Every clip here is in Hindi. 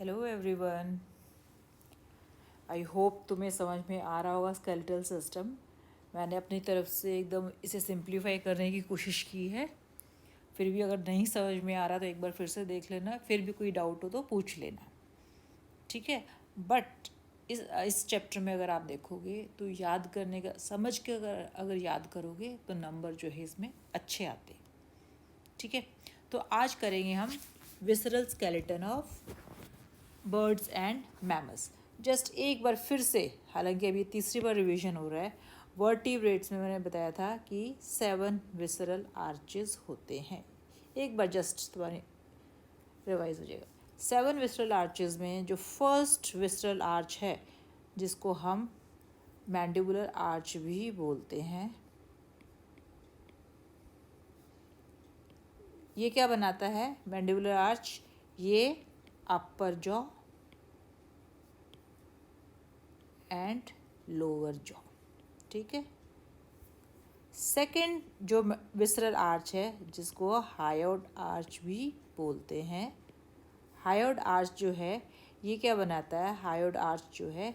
Hello everyone. आई होप तुम्हें समझ में आ रहा होगा स्केलेटल सिस्टम। मैंने अपनी तरफ से एकदम इसे सिंप्लीफाई करने की कोशिश की है। फिर भी अगर नहीं समझ में आ रहा तो एक बार फिर से देख लेना, फिर भी कोई डाउट हो तो पूछ लेना, ठीक है। बट इस चैप्टर में अगर आप देखोगे तो याद करने का, समझ के अगर याद करोगे तो नंबर जो है इसमें अच्छे आते, ठीक है। तो आज करेंगे हम visceral skeleton of birds and mammals. Just एक बार फिर से, हालांकि अभी तीसरी बार रिवीजन हो रहा है। वर्टिब्रेट्स में मैंने बताया था कि 7 विसरल आर्चेस होते हैं। एक बार जस्ट तुम्हारी रिवाइज हो जाएगा। 7 विसरल आर्चेस में जो फर्स्ट विसरल आर्च है, जिसको हम मैंडिबुलर आर्च भी बोलते हैं, ये क्या बनाता है? मैंडिबुलर आर्च, ये अपर जॉ एंड लोअर जॉ, ठीक है। सेकंड जो विसरल आर्च है, जिसको हायोड आर्च भी बोलते हैं। हायोड आर्च जो है ये क्या बनाता है? हायोड आर्च जो है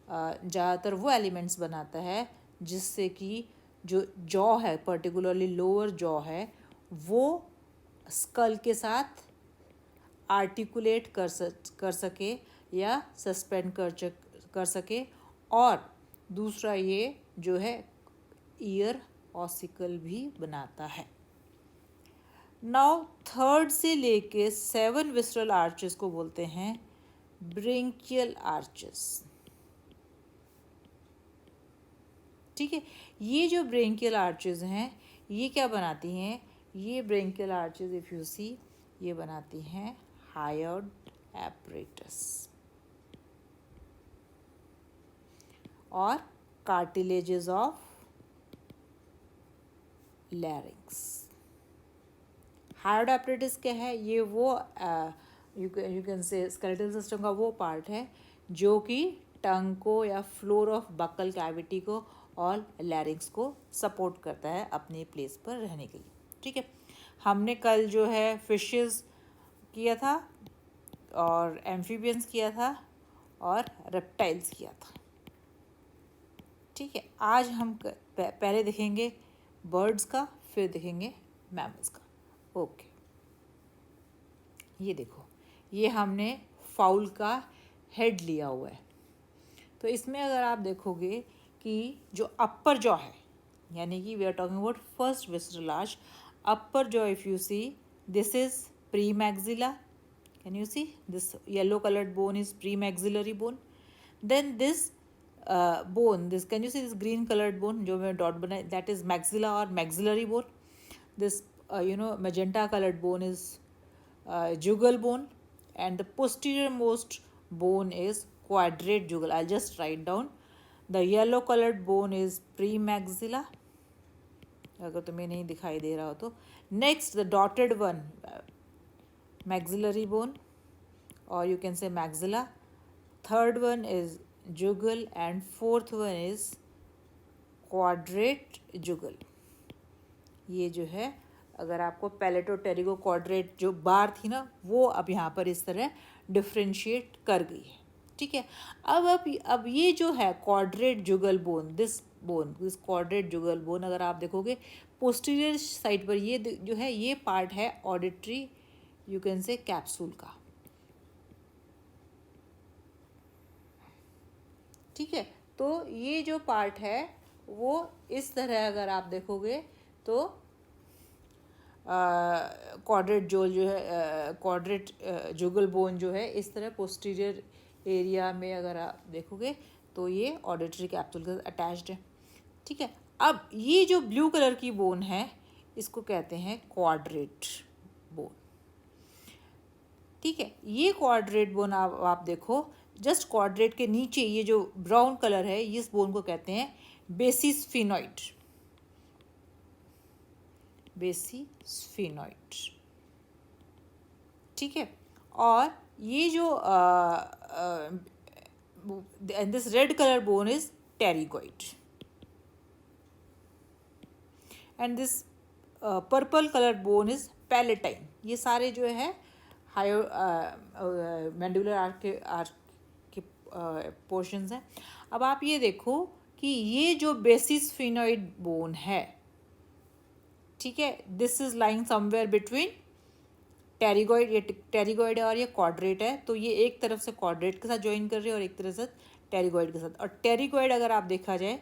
ज़्यादातर वो एलिमेंट्स बनाता है जिससे कि जो जॉ है, पर्टिकुलरली लोअर जॉ है, वो स्कल के साथ आर्टिकुलेट कर सके या सस्पेंड कर सके। और दूसरा ये जो है ईयर ऑसिकल भी बनाता है। नाउ थर्ड से लेके 7 विसरल आर्चेस को बोलते हैं ब्रेंकियल आर्चेस, ठीक है। ये जो ब्रेंकियल आर्चेस हैं ये क्या बनाती हैं? ये branchial arches if you see, ये बनाती हैं हायोड एपरेटस और cartilages of larynx. Hyoid apparatus क्या है? ये वो यू कैन से स्केलेटल सिस्टम का वो पार्ट है जो कि टंग को या फ्लोर ऑफ बकल कैविटी को और लैरिंक्स को सपोर्ट करता है अपनी प्लेस पर रहने के लिए, ठीक है। हमने कल जो है फिशेस किया था और एम्फीबियंस किया था और रेप्टाइल्स किया था, ठीक है। आज हम पहले देखेंगे बर्ड्स का, फिर देखेंगे मैमल्स का। ओके, ये देखो, ये हमने फाउल का हेड लिया हुआ है। तो इसमें अगर आप देखोगे कि जो अपर जॉ है, यानी कि we are talking about first visceral arch, upper jaw if you see, this is premaxilla. Can you see this yellow coloured bone is premaxillary bone. Then this bone, this can you see this green colored bone जो मैं डॉट बनाए, that is maxilla or maxillary bone. This magenta colored bone is jugal bone, and the posterior most bone is quadrate jugal. I'll just write down. The yellow colored bone is premaxilla, अगर तुम्हें नहीं दिखाई दे रहा हो तो। Next the dotted one, maxillary bone, or you can say maxilla. Third one is jugal and fourth one is quadrate jugal. ये जो है, अगर आपको पैलेटोटेरिगो क्वाड्रेट जो बार थी ना, वो अब यहाँ पर इस तरह डिफ्रेंशिएट कर गई है, ठीक है। अब ये जो है quadratojugal bone, this quadratojugal bone, अगर आप देखोगे पोस्टीरियर साइड पर, ये जो है ये पार्ट है ऑडिटरी, यू कैन से कैप्सूल का, ठीक है। तो ये जो पार्ट है वो इस तरह अगर आप देखोगे तो क्वाड्रेट जो है क्वाड्रेट जुगल बोन जो है इस तरह पोस्टीरियर एरिया में अगर आप देखोगे तो ये ऑडिटरी कैप्सूल के अटैच्ड है, ठीक है। अब ये जो ब्लू कलर की बोन है इसको कहते हैं क्वाड्रेट बोन, ठीक है। ये क्वाड्रेट बोन आप देखो, जस्ट क्वाड्रेट के नीचे ये जो ब्राउन कलर है, इस बोन को कहते हैं बेसिसफिनॉइड, बेसिसफिनॉइड, ठीक है। और ये जो this red colour bone is pterygoid, and this purple colour bone is palatine. ये सारे जो है हायर मैंडिबुलर आर्क के पोर्शंस हैं। अब आप ये देखो कि ये जो बेसिस फिनोइड बोन है, ठीक है, this is lying somewhere between pterygoid, ये टेरिगोइड है और ये क्वाड्रेट है, तो ये एक तरफ से क्वाड्रेट के साथ ज्वाइन कर रही है और एक तरफ से टेरिगोइड के साथ। और टेरिगोइड अगर आप देखा जाए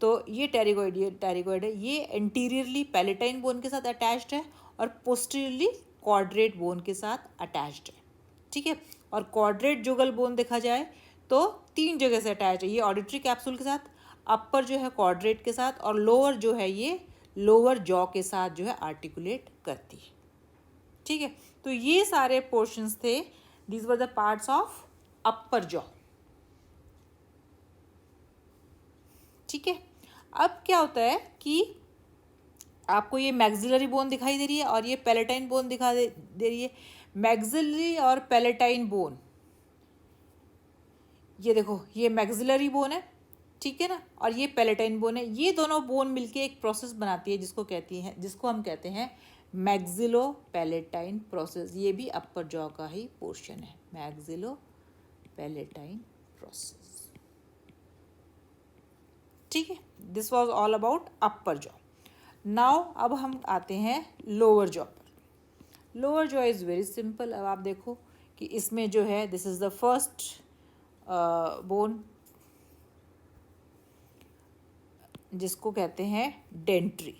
तो ये टेरिगोइड है, ये एंटीरियरली पैलेटाइन बोन के साथ अटैच्ड है और पोस्टीरियरली क्वाड्रेट बोन के साथ अटैच्ड है, ठीक है। और क्वाड्रेट जुगल बोन देखा जाए तो 3 जगह से अटैच है, ये ऑडिटरी कैप्सूल के साथ, अपर जो है क्वाड्रेट के साथ, और लोअर जो है ये लोअर जॉ के साथ जो है आर्टिकुलेट करती है, ठीक है। तो ये सारे पोर्शंस थे, these were the parts of upper jaw, ठीक है। अब क्या होता है कि आपको ये मैक्सिलरी बोन दिखाई दे रही है और ये पैलेटाइन बोन दे रही है। मैक्सिलरी और पैलेटाइन बोन, ये देखो ये मैक्सिलरी बोन है, ठीक है ना, और ये पैलेटाइन बोन है। ये दोनों बोन मिलके एक प्रोसेस बनाती है जिसको हम कहते हैं मैक्सिलो पैलेटाइन प्रोसेस। ये भी अपर जॉ का ही पोर्शन है, मैक्सिलो पैलेटाइन प्रोसेस, ठीक है। This was all about upper jaw. Now अब हम आते हैं लोअर जॉ पर। Lower jaw is very simple. अब आप देखो कि इसमें जो है this is the first bone, जिसको कहते हैं डेंट्री,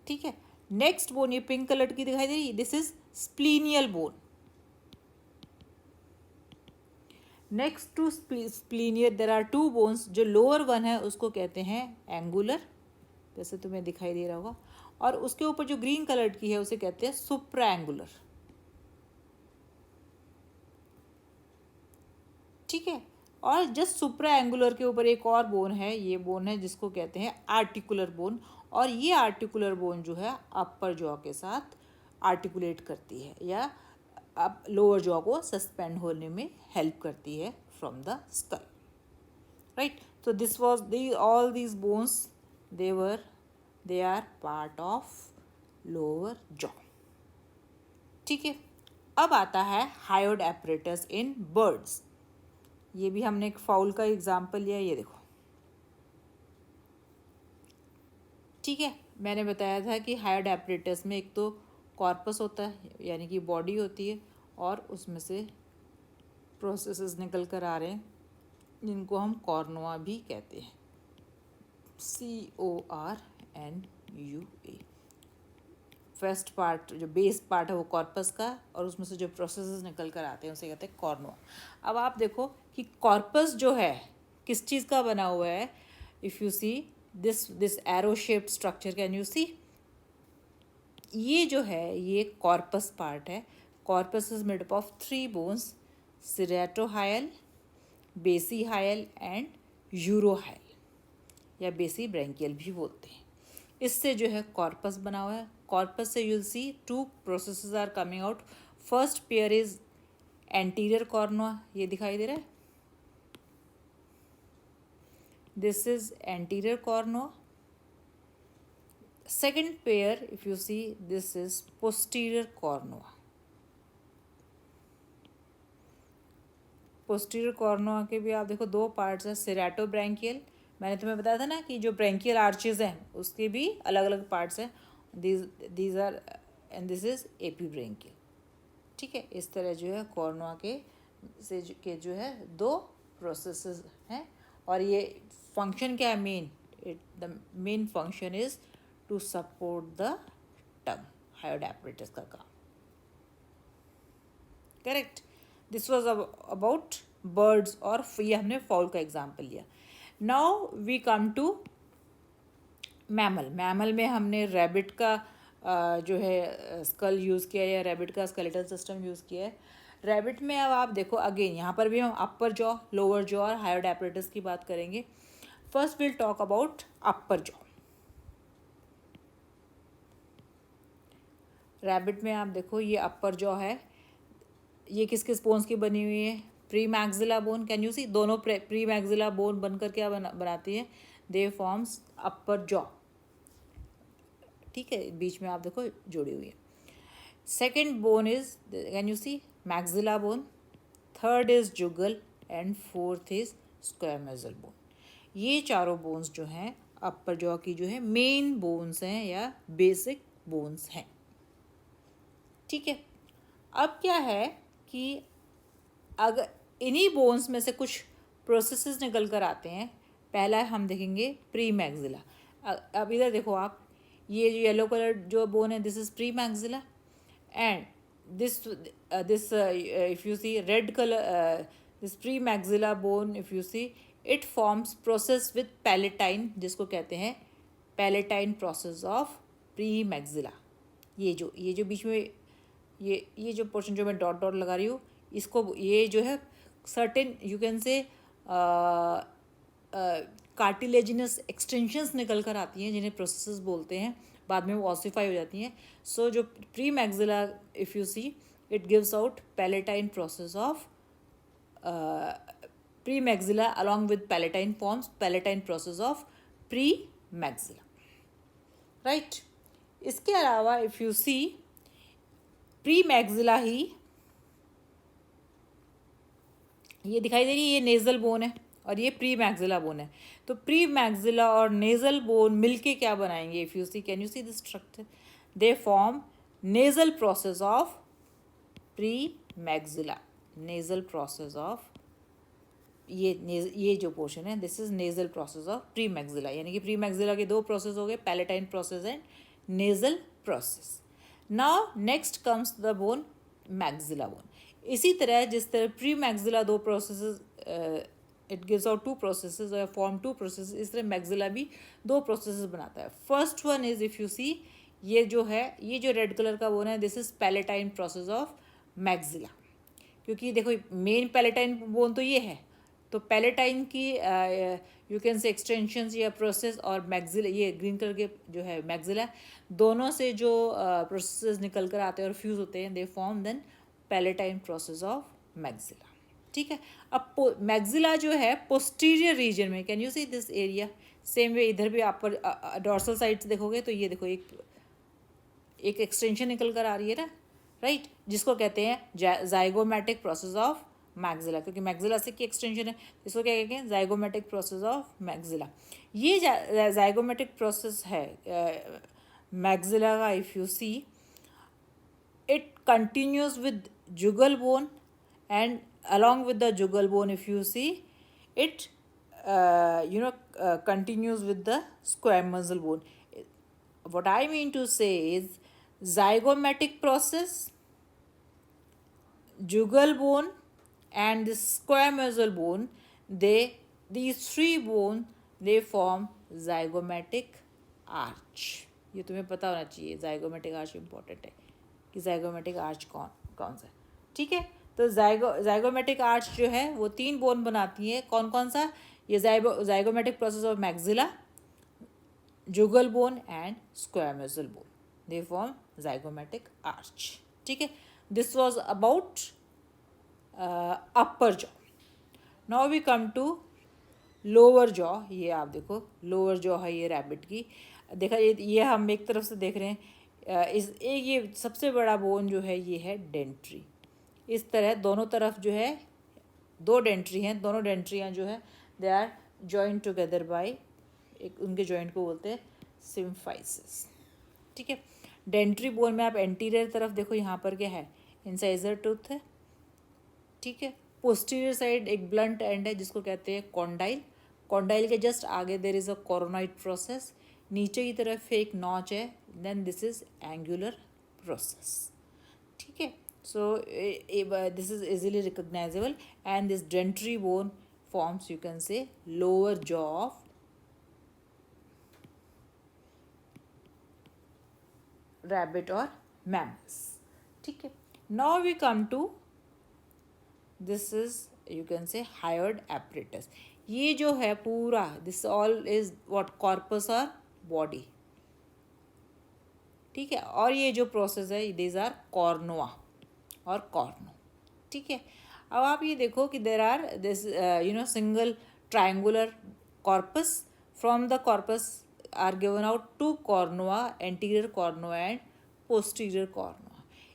ठीक है। नेक्स्ट बोन ये पिंक कलर की दिखाई दे रही है, this is splenial bone. Next to splenial there are 2 bones, जो लोअर वन है उसको कहते हैं एंगुलर, जैसे तुम्हें दिखाई दे रहा होगा, और उसके ऊपर जो ग्रीन कलर की है उसे कहते हैं सुप्रा एंगुलर, ठीक है। और जस्ट सुप्रा एंगुलर के ऊपर एक और बोन है, ये बोन है जिसको कहते हैं आर्टिकुलर बोन, और ये आर्टिकुलर बोन जो है अपर जॉ के साथ आर्टिकुलेट करती है या अब लोअर जॉ को सस्पेंड होने में हेल्प करती है फ्रॉम द स्कल, राइट। तो this was the all these bones they are part of lower jaw, ठीक है। अब आता है हायोड एपरेटस इन बर्ड्स। ये भी हमने एक फाउल का एग्जाम्पल लिया, ये देखो, ठीक है। मैंने बताया था कि हायोड एपरेटस में एक तो कॉर्पस होता है यानी कि बॉडी होती है, और उसमें से प्रोसेसेस निकल कर आ रहे हैं जिनको हम कॉर्नुआ भी कहते हैं, CORNUA। फर्स्ट पार्ट जो बेस पार्ट है वो कॉर्पस का, और उसमें से जो प्रोसेसेस निकल कर आते हैं उसे कहते हैं कॉर्नुआ। अब आप देखो कि कॉर्पस जो है किस चीज़ का बना हुआ है। If you see this arrow shaped structure, can you see, ये जो है ये कॉर्पस पार्ट है। Corpus is made up of 3 bones, ceratohyal, basihyal and urohyal, या बेसी ब्रैंकियल भी बोलते हैं। इससे जो है कॉर्पस बना हुआ है। कॉर्पस से यूल सी 2 processes are coming out. First pair is anterior cornua, ये दिखाई दे रहा है, this is anterior cornua. Second pair, if you see, this is posterior cornua. Posterior cornua के भी आप देखो 2 पार्ट्स हैं, सेरेटो ब्रैंकियल, मैंने तुम्हें बताया था ना कि जो ब्रैंकियल आर्चेज हैं उसके भी अलग अलग पार्ट्स हैं, these are and this is epibranchial, ठीक है। इस तरह जो है कॉर्नुआ के जो है 2 प्रोसेसेस हैं, और ये फंक्शन क्या है main, the main function is to support the tongue, hyoid apparatus का काम, correct. This was about birds, और ये हमने फाउल का एग्जाम्पल लिया। Now we come to mammal. Mammal में हमने रैबिट का जो है स्कल यूज़ किया है, या रैबिट का स्केलेटल सिस्टम यूज़ किया है। रैबिट में अब आप देखो अगेन यहाँ पर भी हम अपर जॉ, लोअर जॉ और हायोड एपरेटस की बात करेंगे। First will talk about upper jaw. Rabbit में आप देखो ये अपर जॉ है, ये किस किस बोन्स की बनी हुई है, premaxilla bone, can you see, दोनों प्री मैक्सिला बोन बनकर क्या बनाती है, दे फॉर्म्स अपर जॉ, ठीक है, बीच में आप देखो जुड़ी हुई है। Second bone is, can you see, maxilla bone, third is jugal and fourth is squamosal bone. ये चारों बोन्स जो हैं अपर जॉ की जो है मेन बोन्स हैं या बेसिक बोन्स हैं। ठीक है, अब क्या है कि अगर इन्हीं बोन्स में से कुछ प्रोसेसेस निकल कर आते हैं। पहला हम देखेंगे प्री मैक्सिला। अब इधर देखो आप, ये जो येलो कलर जो बोन है this is premaxilla, and this this if you see red colour this premaxilla bone, if you see it forms process with palatine, जिसको कहते हैं palatine process of premaxilla. ये जो बीच में ये जो पोर्शन जो मैं डॉट डॉट लगा रही हूँ, इसको ये जो है सर्टेन यू कैन से कार्टिलेजिनस एक्सटेंशंस निकल कर आती हैं जिन्हें प्रोसेसेस बोलते हैं, बाद में वो ऑसिफाई हो जाती हैं। सो जो premaxilla if you see it gives out palatine process of premaxilla along with palatine forms palatine process of premaxilla, right. इसके अलावा if you see premaxilla ही ये दिखाई दे रही है, ये नेज़ल बोन है और ये प्री मैक्सिला बोन है। तो प्री मैक्सिला और नेज़ल बोन मिलके क्या बनाएंगे, if you see, can you see this structure, they form nasal process of premaxilla. Nasal process of ये जो पोर्शन है this is nasal process of premaxilla, यानी कि प्री मैक्सिला के दो प्रोसेस हो गए, palatine process and nasal process. Now next comes the bone maxilla bone. इसी तरह जिस तरह प्री मैक्सिला दो processes it gives out two processes और फॉर्म टू प्रोसेस, इस तरह मैक्सिला भी दो प्रोसेसेस बनाता है। First one is if you see ये जो है ये जो रेड कलर का बोन है this is palatine process of maxilla, क्योंकि देखो मेन पैलेटाइन बोन तो ये है, तो पैलेटाइन की यू कैन से एक्सटेंशंस या प्रोसेस और मैक्सिला ये ग्रीन कलर के जो है मैक्सिला, दोनों से जो प्रोसेसेस निकल कर आते हैं और फ्यूज़ होते हैं they form then palatine process of maxilla. ठीक है, अब मैक्सिला जो है पोस्टीरियर रीजन में, can you see this area, same way इधर भी आप डॉर्सल साइड से देखोगे तो ये देखो एक एक्सटेंशन निकल कर आ रही है ना, राइट, जिसको कहते हैं जाइगोमेटिक प्रोसेस ऑफ मैक्सिला, क्योंकि मैक्सिला से की एक्सटेंशन है, इसको क्या कहते हैं जाइगोमेटिक प्रोसेस ऑफ मैक्सिला। ये जाइगोमेटिक प्रोसेस है मैक्सिला का, if you see it continues with jugal bone, and along with the jugal bone if you see it continues with the squamosal bone. What I mean to say is zygomatic process, jugal bone and the squamosal bone, these three bones they form zygomatic arch. ये तुम्हें पता होना चाहिए, zygomatic arch इम्पॉर्टेंट है कि ज़ाइगोमेटिक आर्च कौन सा है। ठीक है, तो ज़ाइगोमेटिक आर्च जो है वो तीन बोन बनाती है, कौन कौन सा, ये zygomatic process of maxilla, jugal bone and squamosal bone, they form zygomatic arch. ठीक है, this was about upper jaw. Now we come to lower jaw. ये आप देखो लोअर जॉ है ये रैबिट की, देखा ये हम एक तरफ से देख रहे हैं, ये सबसे बड़ा बोन जो है ये है डेंट्री। इस तरह दोनों तरफ जो है दो डेंट्री हैं, दोनों डेंट्रियाँ जो है they are joint together by एक उनके जॉइंट को बोलते हैं सिम्फाइसिस। ठीक है, डेंट्री बोन में आप एंटीरियर तरफ देखो, यहाँ पर क्या है इंसाइजर टूथ है। ठीक है, पोस्टीरियर साइड एक ब्लंट एंड है जिसको कहते हैं कॉन्डाइल। कॉन्डाइल के जस्ट आगे there is a coronoid process, नीचे की तरफ एक नॉच है, then this is angular process. ठीक है, so this is easily recognisable and this dentary bone forms you can say lower jaw of rabbit और मैमल्स। ठीक है, now we come to this is you can say hyoid apparatus. ये जो है पूरा this all is what corpus और बॉडी। ठीक है, और ये जो प्रोसेस है दीज आर कॉर्नोआ और कॉर्नो। ठीक है, अब आप ये देखो कि there are this single triangular corpus, from the corpus are given out two cornua, anterior cornua and posterior cornua.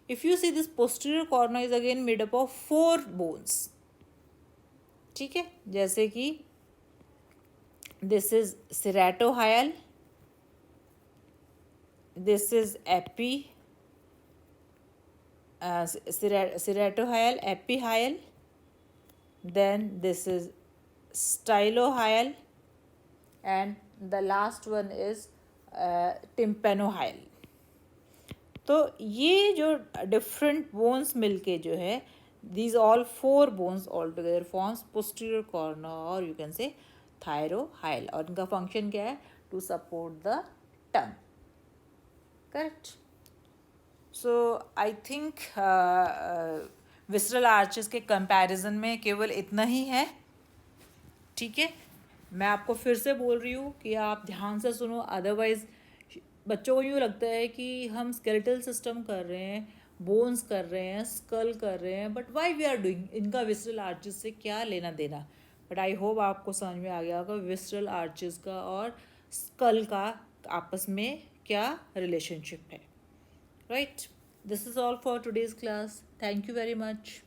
If you see, this posterior cornua is again made up of 4 bones. ठीक है, जैसे कि this is ceratohyal, this is ceratohyal, epihyal, then this is stylohyal, and the last one is tympanohyal. तो ये जो डिफरेंट बोन्स मिलके जो है, these all 4 bones altogether forms posterior cornua, or you can say thyrohyal, और इनका फंक्शन क्या है? To support the tongue. Correct. So I think visceral arches के कंपैरिजन में केवल इतना ही है. ठीक है, मैं आपको फिर से बोल रही हूँ कि आप ध्यान से सुनो, अदरवाइज बच्चों को यूँ लगता है कि हम स्केलेटल सिस्टम कर रहे हैं, बोन्स कर रहे हैं, स्कल कर रहे हैं, but why we are doing, इनका विसरल आर्चेस से क्या लेना देना. बट आई होप आपको समझ में आ गया होगा विसरल आर्चेस का और स्कल का आपस में क्या रिलेशनशिप है. Right, this is all for today's class. Thank you very much.